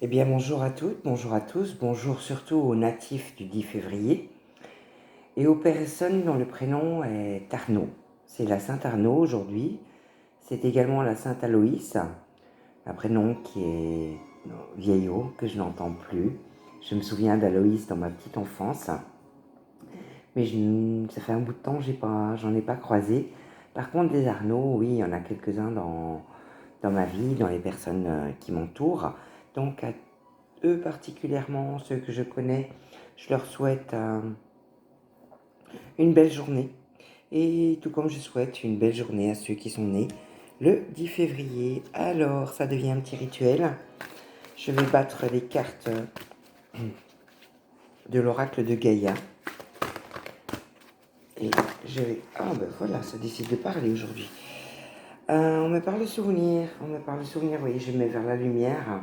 Eh bien, bonjour à toutes, bonjour à tous, bonjour surtout aux natifs du 10 février et aux personnes dont le prénom est Arnaud. C'est la Sainte Arnaud aujourd'hui, c'est également la Sainte Aloïs, un prénom qui est vieillot, que je n'entends plus. Je me souviens d'Aloïs dans ma petite enfance, mais ça fait un bout de temps que j'en ai pas croisé. Par contre, des Arnaud, oui, il y en a quelques-uns dans ma vie, dans les personnes qui m'entourent. Donc, à eux particulièrement, ceux que je connais, je leur souhaite une belle journée. Et tout comme je souhaite une belle journée à ceux qui sont nés le 10 février. Alors, ça devient un petit rituel. Je vais battre les cartes de l'oracle de Gaïa. Et je vais... Ah ben voilà, ça décide de parler aujourd'hui. On me parle de souvenirs. Oui, je mets vers la lumière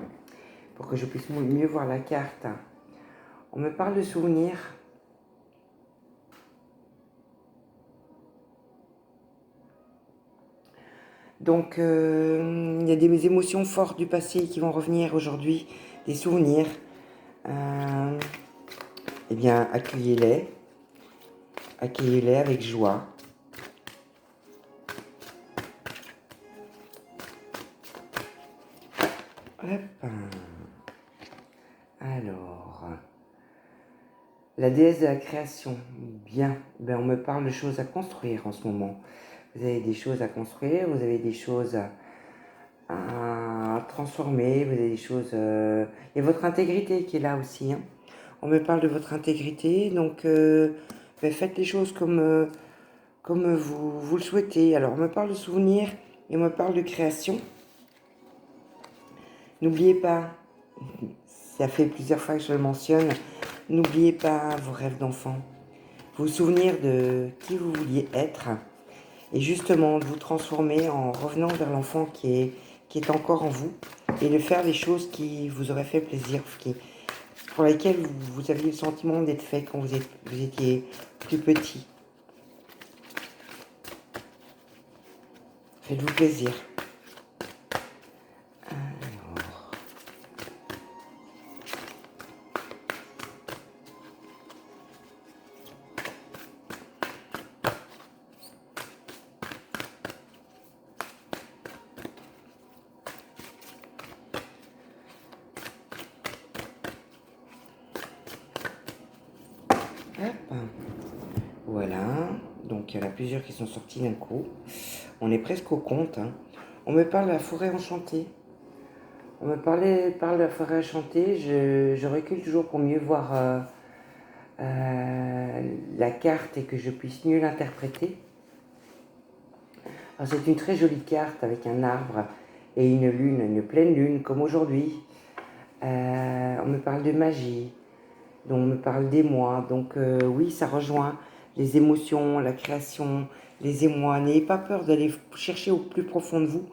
pour que je puisse mieux voir la carte. On me parle de souvenirs. Donc, il y a des émotions fortes du passé qui vont revenir aujourd'hui, des souvenirs. Eh bien, accueillez-les avec joie. Hop. Alors, la déesse de la création. Bien, ben, on me parle de choses à construire en ce moment. Vous avez des choses à construire, vous avez des choses à transformer, vous avez des choses... Il y a votre intégrité qui est là aussi. Hein. On me parle de votre intégrité, donc ben, faites les choses comme vous le souhaitez. Alors, on me parle de souvenirs et on me parle de création. N'oubliez pas, ça fait plusieurs fois que je le mentionne, n'oubliez pas vos rêves d'enfant, vous souvenir de qui vous vouliez être et justement de vous transformer en revenant vers l'enfant qui est encore en vous et de faire les choses qui vous auraient fait plaisir, pour lesquelles vous aviez le sentiment d'être fait quand vous étiez plus petit. Faites-vous plaisir. Alors. Hop. Voilà, donc il y en a plusieurs qui sont sortis d'un coup. On est presque au compte. Hein. On me parle de la forêt enchantée. Parle de la forêt enchantée. Je recule toujours pour mieux voir la carte et que je puisse mieux l'interpréter. C'est une très jolie carte avec un arbre et une lune, une pleine lune comme aujourd'hui. On me parle de magie, donc on me parle d'émoi. Donc oui, ça rejoint les émotions, la création, les émois. N'ayez pas peur d'aller chercher au plus profond de vous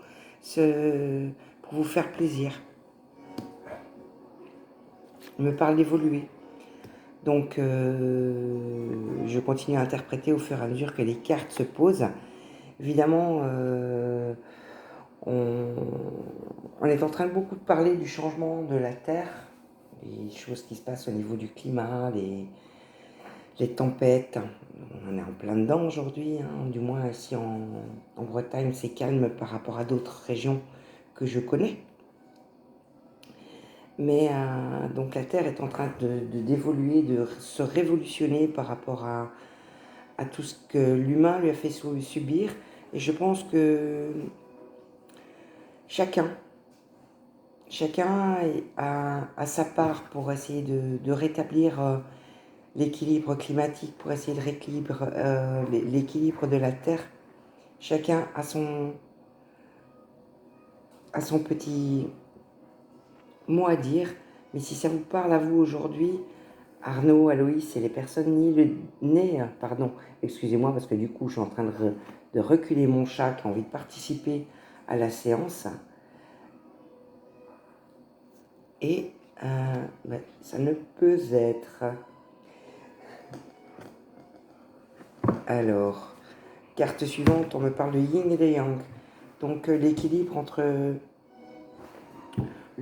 pour vous faire plaisir. On me parle d'évoluer. Donc je continue à interpréter au fur et à mesure que les cartes se posent. Évidemment, on est en train de beaucoup parler du changement de la Terre, des choses qui se passent au niveau du climat, les tempêtes. On est en plein dedans aujourd'hui, hein. Du moins ici en Bretagne, c'est calme par rapport à d'autres régions que je connais. Mais donc la Terre est en train d'évoluer, de se révolutionner par rapport à tout ce que l'humain lui a fait subir. Et je pense que chacun a sa part pour essayer de rétablir l'équilibre climatique, pour essayer de rééquilibrer l'équilibre de la Terre. Chacun a son petit mot à dire. Mais si ça vous parle à vous aujourd'hui, Arnaud, Aloïs et les personnes nées, excusez-moi parce que du coup je suis en train de reculer mon chat qui a envie de participer à la séance. Et ça ne peut être. Alors, carte suivante, on me parle de yin et de yang. Donc l'équilibre entre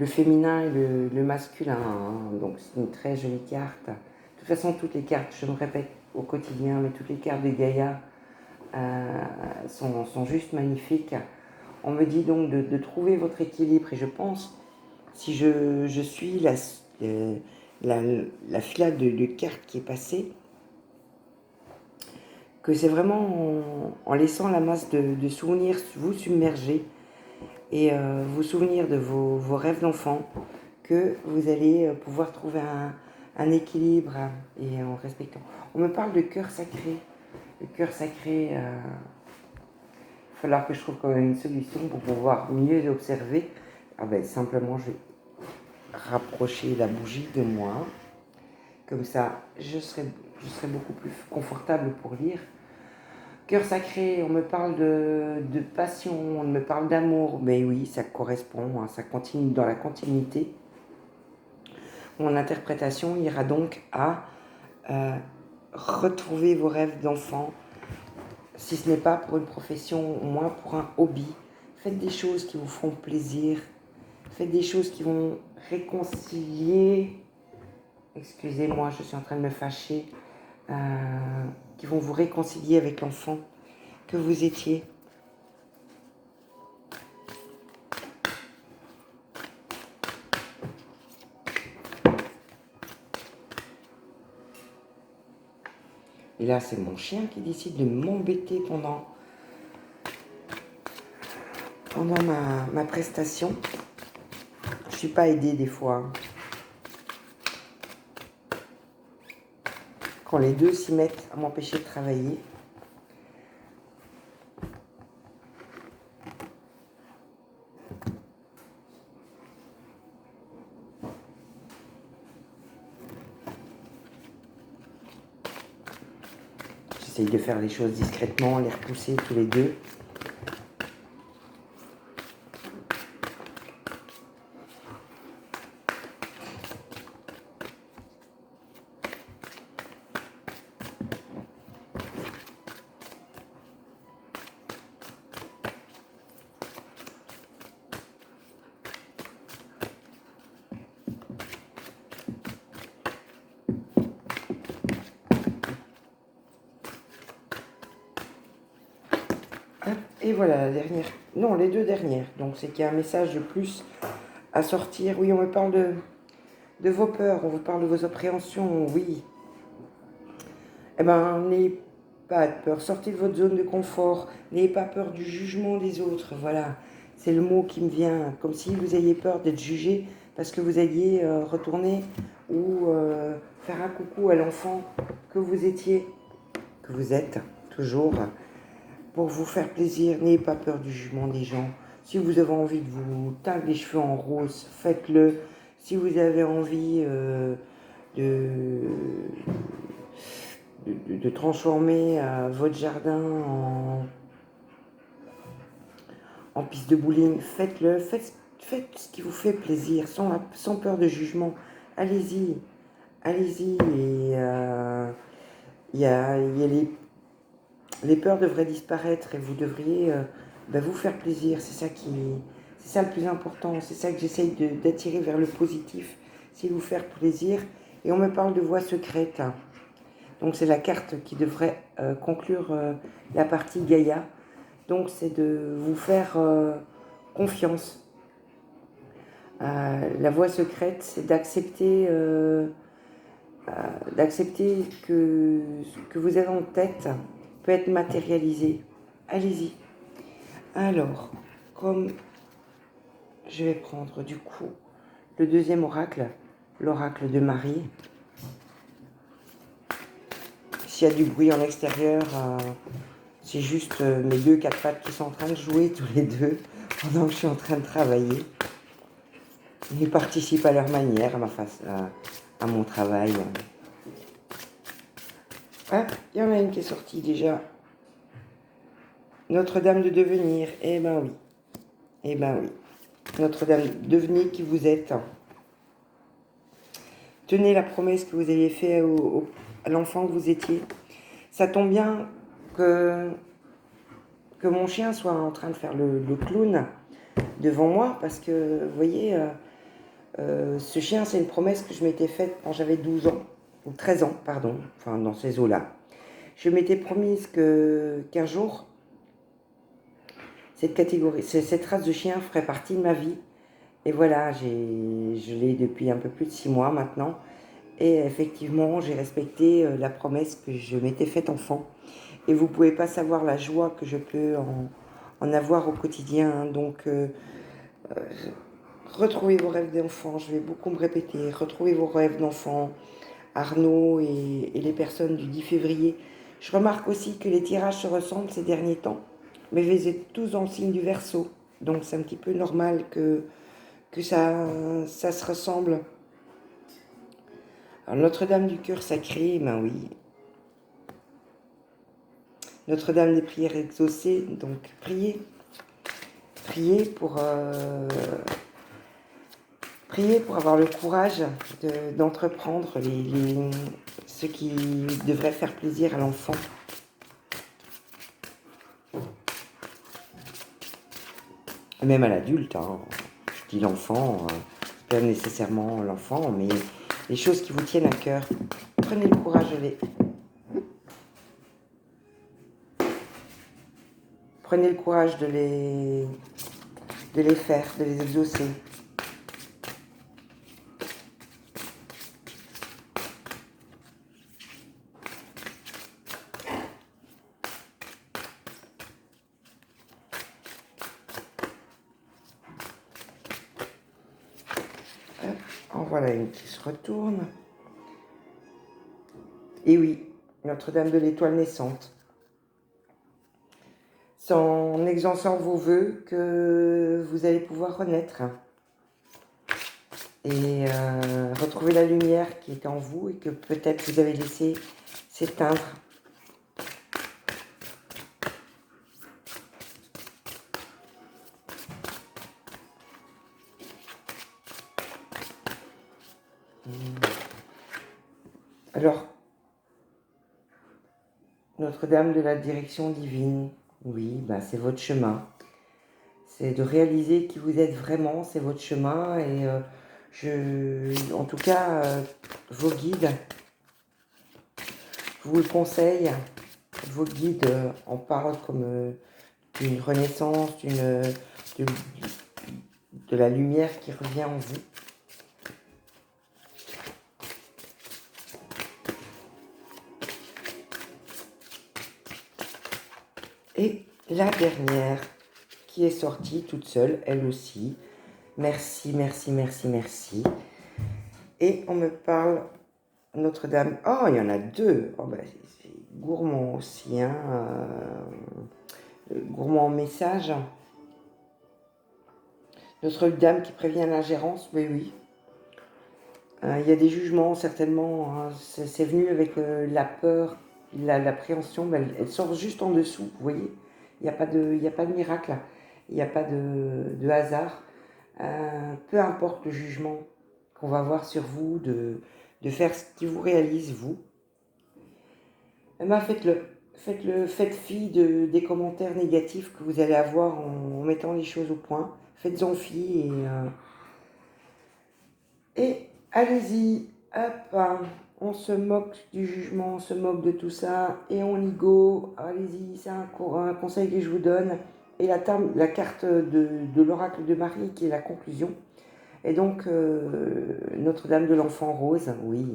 le féminin et le masculin, hein. Donc c'est une très jolie carte. De toute façon, toutes les cartes, je me répète au quotidien, mais toutes les cartes de Gaïa sont juste magnifiques. On me dit donc de trouver votre équilibre, et je pense, si je suis la filade de cartes qui est passée, que c'est vraiment en laissant la masse de souvenirs vous submerger et vous souvenir de vos rêves d'enfant, que vous allez pouvoir trouver un équilibre et en respectant. On me parle de cœur sacré. Le cœur sacré, il va falloir que je trouve quand même une solution pour pouvoir mieux observer. Ah ben, simplement, je vais rapprocher la bougie de moi. Comme ça, je serai beaucoup plus confortable pour lire. Cœur sacré, on me parle de passion, on me parle d'amour. Mais oui, ça correspond, hein, ça continue dans la continuité. Mon interprétation ira donc à retrouver vos rêves d'enfant, si ce n'est pas pour une profession, au moins pour un hobby. Faites des choses qui vous feront plaisir. Faites des choses qui vont réconcilier. Excusez-moi, je suis en train de me fâcher. Qui vont vous réconcilier avec l'enfant que vous étiez. Et là, c'est mon chien qui décide de m'embêter pendant ma prestation. Je ne suis pas aidée des fois. Quand les deux s'y mettent à m'empêcher de travailler. J'essaye de faire les choses discrètement, les repousser tous les deux. Et voilà la dernière, non, les deux dernières. Donc c'est qu'il y a un message de plus à sortir. Oui, on me parle de vos peurs, on vous parle de vos appréhensions, oui. Eh bien, n'ayez pas de peur, sortez de votre zone de confort, n'ayez pas peur du jugement des autres, voilà. C'est le mot qui me vient, comme si vous ayez peur d'être jugé parce que vous alliez retourner ou faire un coucou à l'enfant que vous étiez, que vous êtes toujours. Pour vous faire plaisir, n'ayez pas peur du jugement des gens. Si vous avez envie de vous teindre les cheveux en rose, faites-le. Si vous avez envie de transformer votre jardin en piste de bowling, faites-le. Faites ce qui vous fait plaisir, sans peur de jugement. Allez-y, allez-y. Et les peurs devraient disparaître et vous devriez vous faire plaisir. C'est ça le plus important. C'est ça que j'essaye d'attirer vers le positif. C'est vous faire plaisir. Et on me parle de voix secrète. Donc c'est la carte qui devrait conclure la partie Gaïa. Donc c'est de vous faire confiance. La voie secrète, c'est d'accepter que ce que vous avez en tête peut être matérialisé. Allez-y. Alors, comme je vais prendre du coup le deuxième oracle, l'oracle de Marie. S'il y a du bruit en extérieur, c'est juste mes deux quatre pattes qui sont en train de jouer tous les deux pendant que je suis en train de travailler. Ils participent à leur manière à mon travail. Ah, il y en a une qui est sortie déjà. Notre-Dame de devenir. Eh ben oui. Eh ben oui. Notre-Dame, devenez qui vous êtes. Tenez la promesse que vous aviez faite à l'enfant que vous étiez. Ça tombe bien que mon chien soit en train de faire le clown devant moi, parce que, vous voyez, Ce chien, c'est une promesse que je m'étais faite quand j'avais 12 ans, ou 13 ans, pardon, enfin dans ces eaux-là. Je m'étais promise qu'un jour, cette race de chien ferait partie de ma vie. Et voilà, je l'ai depuis un peu plus de 6 mois maintenant. Et effectivement, j'ai respecté la promesse que je m'étais faite enfant. Et vous ne pouvez pas savoir la joie que je peux en avoir au quotidien. Donc, retrouvez vos rêves d'enfant. Je vais beaucoup me répéter. Retrouvez vos rêves d'enfant. Arnaud et les personnes du 10 février. Je remarque aussi que les tirages se ressemblent ces derniers temps. Mais vous êtes tous dans le signe du Verseau. Donc, c'est un petit peu normal que ça se ressemble. Alors, Notre-Dame du cœur sacré, ben oui. Notre-Dame des prières exaucées, donc priez. Priez pour avoir le courage d'entreprendre ce qui devrait faire plaisir à l'enfant. Même à l'adulte, hein. Je dis l'enfant, pas nécessairement l'enfant, mais les choses qui vous tiennent à cœur. Prenez le courage Prenez le courage de les faire, de les exaucer. Hop, en voilà une qui se retourne. Et oui, Notre-Dame de l'Étoile naissante. C'est en exaucant vos vœux que vous allez pouvoir renaître et retrouver la lumière qui est en vous et que peut-être vous avez laissé s'éteindre. Alors, Notre-Dame de la direction divine, oui, ben c'est votre chemin. C'est de réaliser qui vous êtes vraiment, c'est votre chemin. Et en tout cas, vos guides, je vous le conseille, vos guides en parlent comme d'une renaissance, de la lumière qui revient en vous. Et la dernière qui est sortie toute seule, elle aussi. Merci, merci, merci, merci. Et on me parle Notre-Dame. Oh, il y en a deux. Oh, bah, c'est gourmand aussi, hein. Gourmand en message. Notre-Dame qui prévient l'ingérence, oui, oui. Il y a des jugements, certainement. Hein. C'est venu avec la peur, l'appréhension. Ben, elle sort juste en dessous, vous voyez. Il n'y a pas de miracle. Il n'y a pas de hasard. Peu importe le jugement qu'on va avoir sur vous, de faire ce qui vous réalise, vous. Eh ben, faites-le. Faites-le. Faites fi des commentaires négatifs que vous allez avoir en mettant les choses au point. Faites-en fi et allez-y. Hop, hein. On se moque du jugement, on se moque de tout ça et on y go. Allez-y, c'est un conseil que je vous donne. Et la carte de l'oracle de Marie qui est la conclusion. Et donc, Notre-Dame de l'Enfant Rose, oui,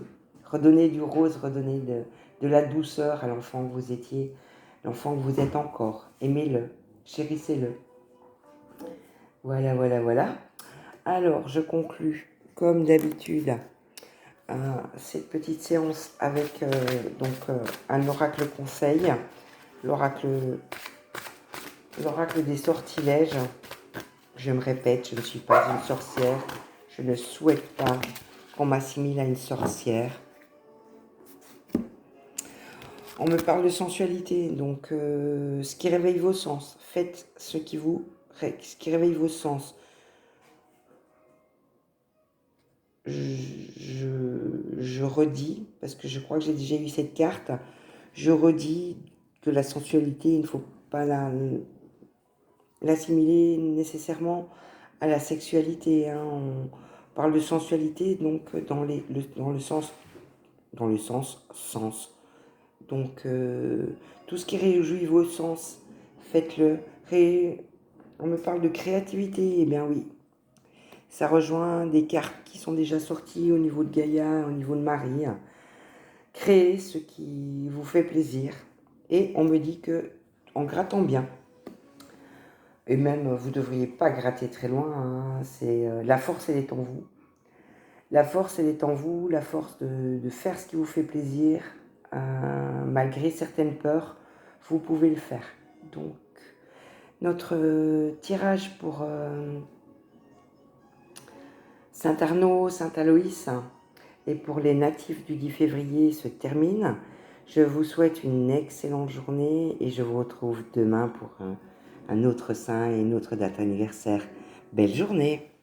redonnez du rose, redonnez de la douceur à l'enfant que vous étiez, l'enfant que vous êtes encore. Aimez-le, chérissez-le. Voilà, voilà, voilà. Alors, je conclus, comme d'habitude, cette petite séance avec un oracle conseil, l'oracle des sortilèges. Je me répète, je ne suis pas une sorcière. Je ne souhaite pas qu'on m'assimile à une sorcière. On me parle de sensualité, donc ce qui réveille vos sens. Faites ce qui réveille vos sens. Je redis, parce que je crois que j'ai déjà eu cette carte, je redis que la sensualité, il ne faut pas l'assimiler nécessairement à la sexualité. Hein. parle de sensualité, donc dans le sens, sens. Donc, tout ce qui réjouit vos sens, faites-le. On me parle de créativité, eh bien oui. Ça rejoint des cartes qui sont déjà sorties au niveau de Gaïa, au niveau de Marie. Créez ce qui vous fait plaisir. Et on me dit que en grattant bien, et même vous ne devriez pas gratter très loin, hein, la force elle est en vous. La force elle est en vous, la force de faire ce qui vous fait plaisir, malgré certaines peurs, vous pouvez le faire. Donc notre tirage pour Saint-Arnaud, Saint-Aloïs et pour les natifs du 10 février se termine. Je vous souhaite une excellente journée et je vous retrouve demain pour un autre saint et une autre date anniversaire. Belle journée!